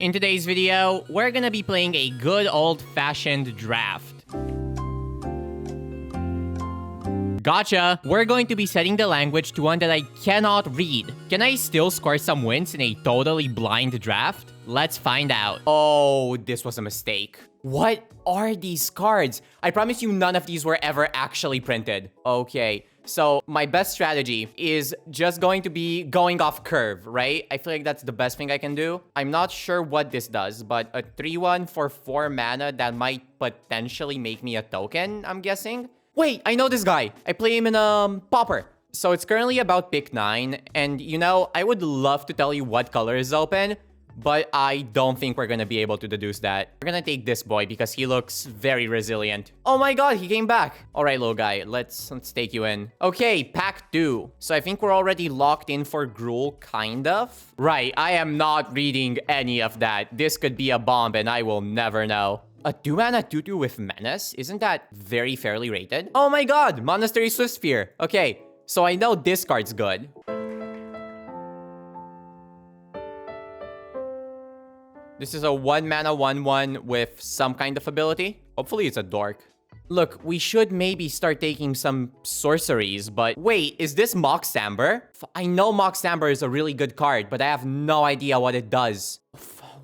In today's video, we're gonna be playing a good old-fashioned draft. Gotcha! We're going to be setting the language to one that I cannot read. Can I still score some wins in a totally blind draft? Let's find out. Oh, this was a mistake. What are these cards? I promise you none of these were ever actually printed. Okay, so my best strategy is just going to be going off curve, right? I feel like that's the best thing I can do. I'm not sure what this does, but a 3-1 for 4 mana that might potentially make me a token, I'm guessing. Wait, I know this guy. I play him in Pauper. So it's currently about pick 9, and you know, I would love to tell you what color is open, but I don't think we're gonna be able to deduce that. We're gonna take this boy because he looks very resilient. Oh my god, he came back. All right, little guy, let's take you in. Okay, pack 2. So I think we're already locked in for Gruul, kind of. Right, I am not reading any of that. This could be a bomb and I will never know. A 2-mana 2-2 with Menace? Isn't that very fairly rated? Oh my god, Monastery Swiftspear. Okay, so I know this card's good. This is a 1-mana 1-1 with some kind of ability. Hopefully it's a dork. Look, we should maybe start taking some sorceries, but wait, is this Mox Amber? I know Mox Amber is a really good card, but I have no idea what it does.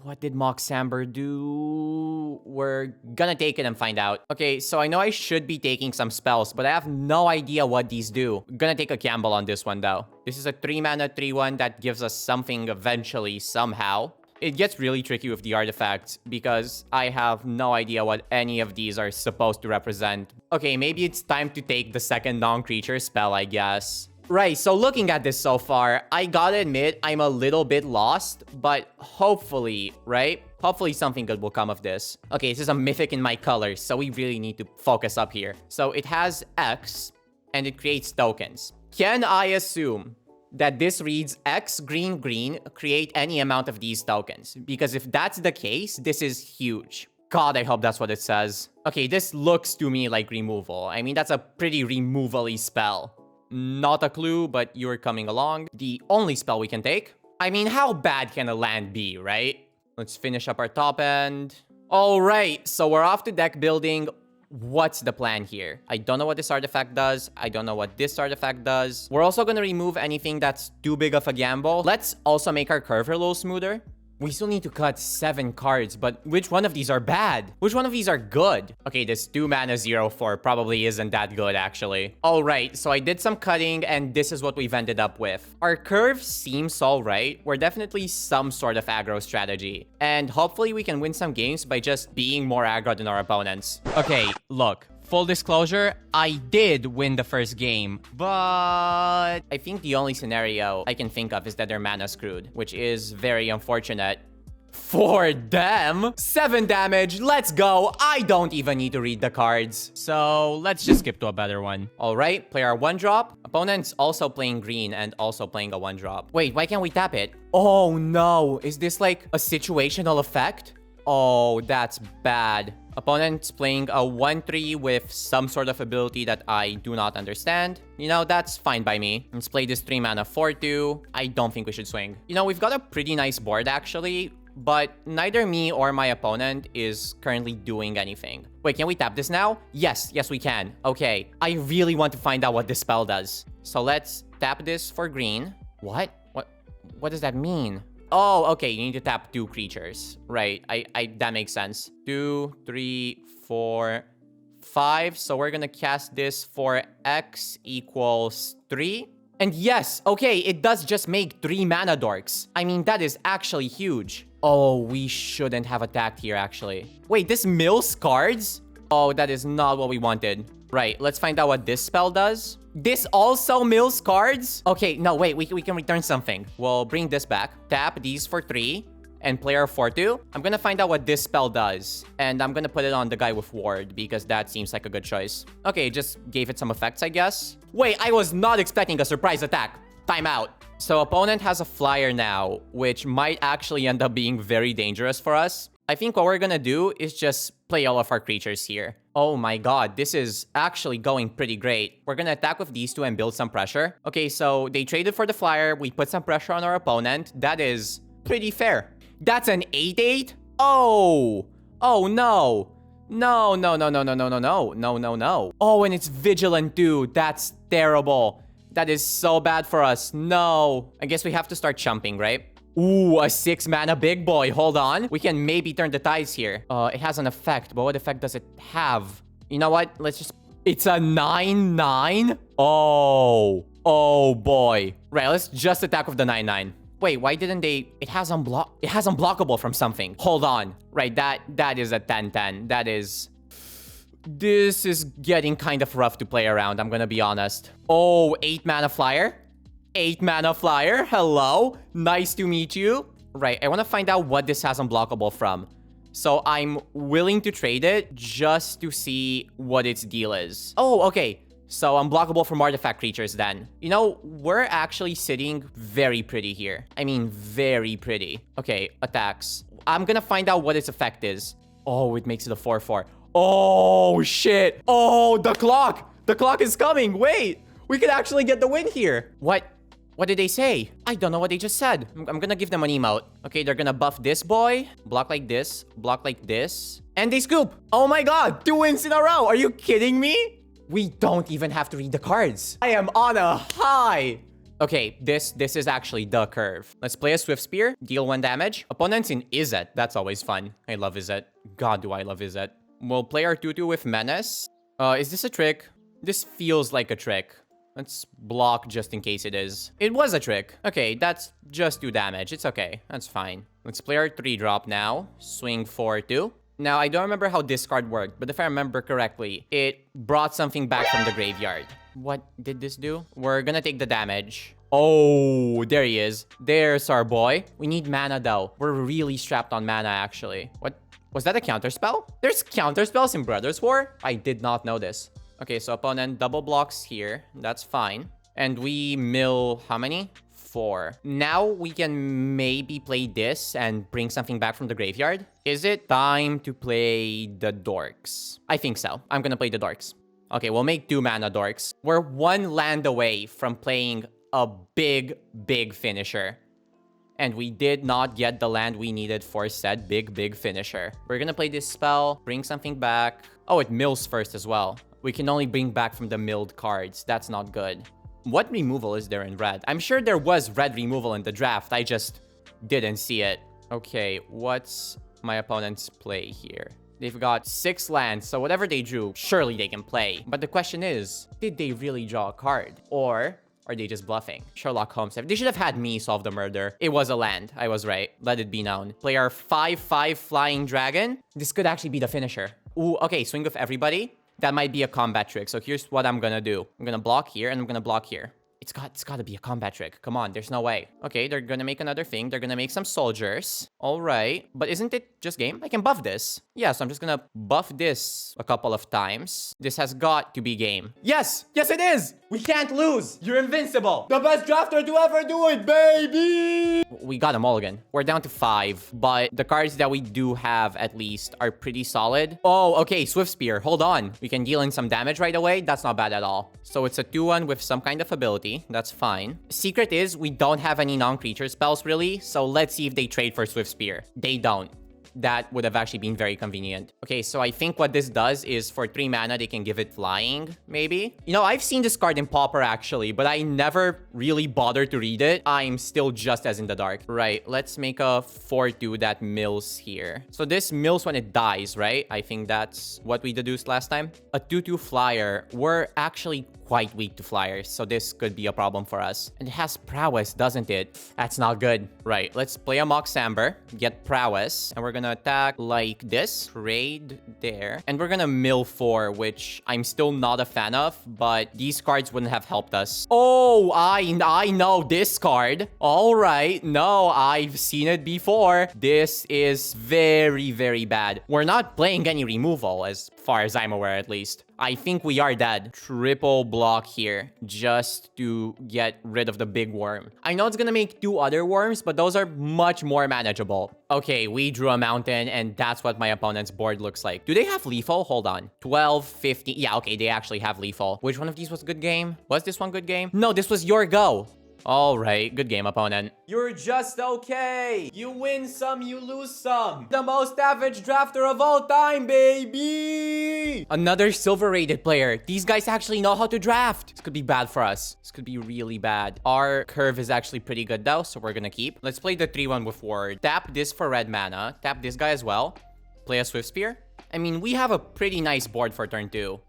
What did Mox Amber do? We're gonna take it and find out. Okay, so I know I should be taking some spells, but I have no idea what these do. I'm gonna take a gamble on this one, though. This is a 3-mana 3-1 that gives us something eventually, somehow. It gets really tricky with the artifacts because I have no idea what any of these are supposed to represent. Okay, maybe it's time to take the second non-creature spell, I guess. Right, so looking at this so far, I gotta admit I'm a little bit lost, but hopefully, right? Hopefully something good will come of this. Okay, this is a mythic in my colors, so we really need to focus up here. So it has X, and it creates tokens. Can I assume that this reads X green green, create any amount of these tokens? Because if that's the case, this is huge. God, I hope that's what it says. Okay, this looks to me like removal. I mean, that's a pretty removal-y spell. Not a clue, but you're coming along. The only spell we can take. I mean, how bad can a land be, right? Let's finish up our top end. All right, so we're off to deck building. What's the plan here? I don't know what this artifact does. I don't know what this artifact does. We're also going to remove anything that's too big of a gamble. Let's also make our curve a little smoother. We still need to cut 7 cards, but which one of these are bad? Which one of these are good? Okay, this 2-mana 0-4 probably isn't that good, actually. All right, so I did some cutting, and this is what we've ended up with. Our curve seems all right. We're definitely some sort of aggro strategy. And hopefully we can win some games by just being more aggro than our opponents. Okay, look. Full disclosure, I did win the first game, but I think the only scenario I can think of is that they're mana screwed, which is very unfortunate for them. 7 damage, let's go. I don't even need to read the cards. So let's just skip to a better one. All right, play our 1-drop. Opponent's also playing green and also playing a 1-drop. Wait, why can't we tap it? Oh no, is this like a situational effect? Oh, that's bad. Opponent's playing a 1-3 with some sort of ability that I do not understand. You know, that's fine by me. Let's play this 3-mana 4-2. I don't think we should swing. You know, we've got a pretty nice board, actually, but neither me or my opponent is currently doing anything. Wait, can we tap this now? Yes, we can. Okay, I really want to find out what this spell does. So let's tap this for green. What does that mean? Oh, okay, you need to tap 2 creatures. Right, that makes sense. 2, 3, 4, 5. So we're gonna cast this for X equals 3. And yes, okay, it does just make 3 mana dorks. I mean, that is actually huge. Oh, we shouldn't have attacked here, actually. Wait, this mills cards? Oh, that is not what we wanted. Right, let's find out what this spell does. This also mills cards? Okay, no, wait, we can return something. We'll bring this back. Tap these for 3 and play our 4-2. I'm gonna find out what this spell does. And I'm gonna put it on the guy with ward because that seems like a good choice. Okay, just gave it some effects, I guess. Wait, I was not expecting a surprise attack. Time out. So opponent has a flyer now, which might actually end up being very dangerous for us. I think what we're gonna do is just play all of our creatures here. Oh my god, this is actually going pretty great. We're gonna attack with these 2 and build some pressure. Okay, so they traded for the flyer. We put some pressure on our opponent. That is pretty fair. That's an 8-8? Oh. Oh, no. No, no, no, no, no, no, no, no. No, no, no. Oh, and it's Vigilant, dude. That's terrible. That is so bad for us. No. I guess we have to start chumping, right? Ooh, a 6-mana big boy. Hold on. We can maybe turn the tides here. It has an effect, but what effect does it have? You know what? Let's just... It's a 9-9? Oh. Oh, boy. Right, let's just attack with the 9-9. Wait, why didn't they... It has unblockable from something. Hold on. Right, that is a 10-10. That is... This is getting kind of rough to play around, I'm gonna be honest. Oh, 8-mana flyer? 8-mana flyer? Hello? Nice to meet you. Right, I want to find out what this has unblockable from. So I'm willing to trade it just to see what its deal is. Oh, okay. So unblockable from artifact creatures then. You know, we're actually sitting very pretty here. I mean, very pretty. Okay, attacks. I'm gonna find out what its effect is. Oh, it makes it a 4-4. Oh, shit. Oh, the clock. The clock is coming. Wait, we could actually get the win here. What? What did they say? I don't know what they just said. I'm gonna give them an emote. Okay, they're gonna buff this boy. Block like this. Block like this. And they scoop. Oh my god, 2 wins in a row. Are you kidding me? We don't even have to read the cards. I am on a high. Okay, this is actually the curve. Let's play a Swift Spear. Deal 1 damage. Opponents in Izzet. That's always fun. I love Izzet. God, do I love Izzet. We'll play our 2-2 with Menace. Is this a trick? This feels like a trick. Let's block just in case it is. It was a trick. Okay, that's just 2 damage. It's okay. That's fine. Let's play our 3-drop now. Swing 4-2. Now, I don't remember how this card worked, but if I remember correctly, it brought something back from the graveyard. What did this do? We're gonna take the damage. Oh, there he is. There's our boy. We need mana, though. We're really strapped on mana, actually. What? Was that a counterspell? There's counterspells in Brothers War? I did not know this. Okay, so opponent double blocks here. That's fine. And we mill how many? 4. Now we can maybe play this and bring something back from the graveyard. Is it time to play the Dorks? I think so. I'm gonna play the Dorks. Okay, we'll make 2 mana Dorks. We're 1 land away from playing a big, big finisher. And we did not get the land we needed for said big, big finisher. We're gonna play this spell, bring something back. Oh, it mills first as well. We can only bring back from the milled cards. That's not good. What removal is there in red? I'm sure there was red removal in the draft. I just didn't see it. Okay, what's my opponent's play here? They've got 6 lands, so whatever they drew, surely they can play. But the question is, did they really draw a card? Or are they just bluffing? Sherlock Holmes. They should have had me solve the murder. It was a land. I was right. Let it be known. Play our 5/5 flying dragon. This could actually be the finisher. Ooh, okay, swing with everybody. That might be a combat trick. So here's what I'm gonna do. I'm gonna block here and I'm gonna block here. It's got to be a combat trick. Come on, there's no way. Okay, they're gonna make another thing. They're gonna make some soldiers. All right, but isn't it just game? I can buff this. Yeah, so I'm just gonna buff this a couple of times. This has got to be game. Yes, yes it is. We can't lose. You're invincible. The best drafter to ever do it, baby. We got a mulligan. We're down to 5, but the cards that we do have at least are pretty solid. Oh, okay, Swift Spear. Hold on. We can deal in some damage right away. That's not bad at all. So it's a 2-1 with some kind of ability. That's fine. Secret is we don't have any non-creature spells really, so let's see if they trade for Swift Spear. They don't. That would have actually been very convenient. Okay, so I think what this does is for 3 mana, they can give it flying, maybe. You know, I've seen this card in Pauper actually, but I never really bothered to read it. I'm still just as in the dark. Right, let's make a 4-2 that mills here. So this mills when it dies, right? I think that's what we deduced last time. A 2-2 flyer. We're actually quite weak to flyers, so this could be a problem for us. And it has prowess, doesn't it? That's not good. Right, let's play a Mox Amber, get prowess, and we're gonna attack like this. Trade there. And we're gonna mill 4, which I'm still not a fan of, but these cards wouldn't have helped us. Oh, I know this card. All right, no, I've seen it before. This is very, very bad. We're not playing any removal, as far as I'm aware at least. I think we are dead. Triple block here just to get rid of the big worm. I know it's gonna make 2 other worms, but those are much more manageable. Okay, we drew a mountain, and that's what my opponent's board looks like. Do they have lethal? Hold on. 12, 15. Yeah, okay, they actually have lethal. Which one of these was good game? Was this one good game? No, this was your go. All right, good game, opponent. You're just okay. You win some, you lose some. The most average drafter of all time, baby. Another silver-rated player. These guys actually know how to draft. This could be bad for us. This could be really bad. Our curve is actually pretty good though, so we're gonna keep. Let's play the 3-1 with Ward. Tap this for red mana. Tap this guy as well. Play a Swift Spear. I mean, we have a pretty nice board for turn 2.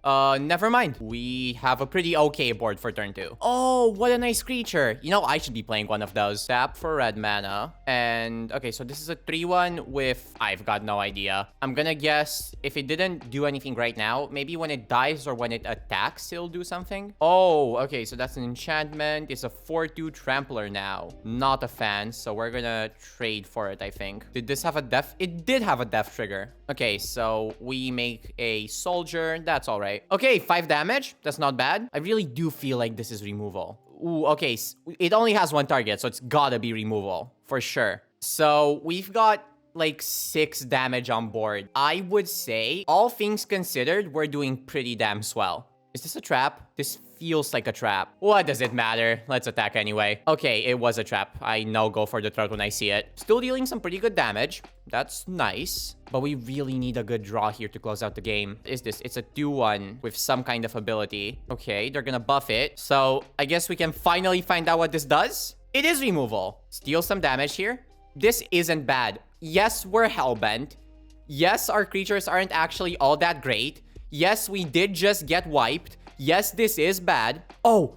Never mind. We have a pretty okay board for turn 2. Oh, what a nice creature. You know, I should be playing one of those. Tap for red mana. And, okay, so this is a 3-1 with... I've got no idea. I'm gonna guess if it didn't do anything right now, maybe when it dies or when it attacks, it'll do something. Oh, okay, so that's an enchantment. It's a 4-2 Trampler now. Not a fan, so we're gonna trade for it, I think. Did this have a death? It did have a death trigger. Okay, so we make a soldier. That's all right. Okay, 5 damage. That's not bad. I really do feel like this is removal. Ooh, okay. It only has 1 target, so it's gotta be removal for sure. So we've got like 6 damage on board. I would say, all things considered, we're doing pretty damn swell. Is this a trap? This feels like a trap. What does it matter? Let's attack anyway. Okay, it was a trap. I know go for the throat when I see it. Still dealing some pretty good damage. That's nice. But we really need a good draw here to close out the game. Is this? It's a 2-1 with some kind of ability. Okay, they're gonna buff it. So I guess we can finally find out what this does. It is removal. Steal some damage here. This isn't bad. Yes, we're hellbent. Yes, our creatures aren't actually all that great. Yes, we did just get wiped. Yes, this is bad. Oh,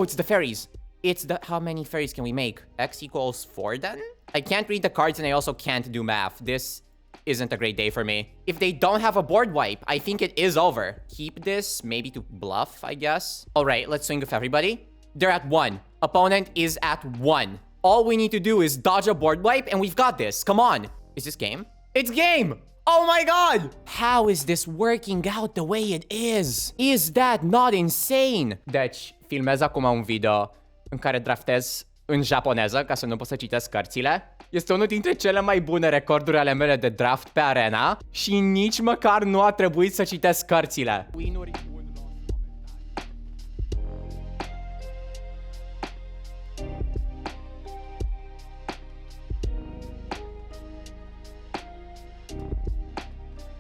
it's the fairies. It's the... How many fairies can we make? X equals 4 then? I can't read the cards and I also can't do math. This isn't a great day for me. If they don't have a board wipe, I think it is over. Keep this, maybe to bluff, I guess. All right, let's swing with everybody. They're at 1. Opponent is at 1. All we need to do is dodge a board wipe and we've got this. Come on. Is this game? It's game! Oh my god! How is this working out the way it is? Is that not insane? Deci, filmez acum un video în care draftez în japoneză ca să nu pot să citesc cărțile. Este unul dintre cele mai bune recorduri ale mele de draft pe arena și nici măcar nu a trebuit să citesc cărțile. Win-uri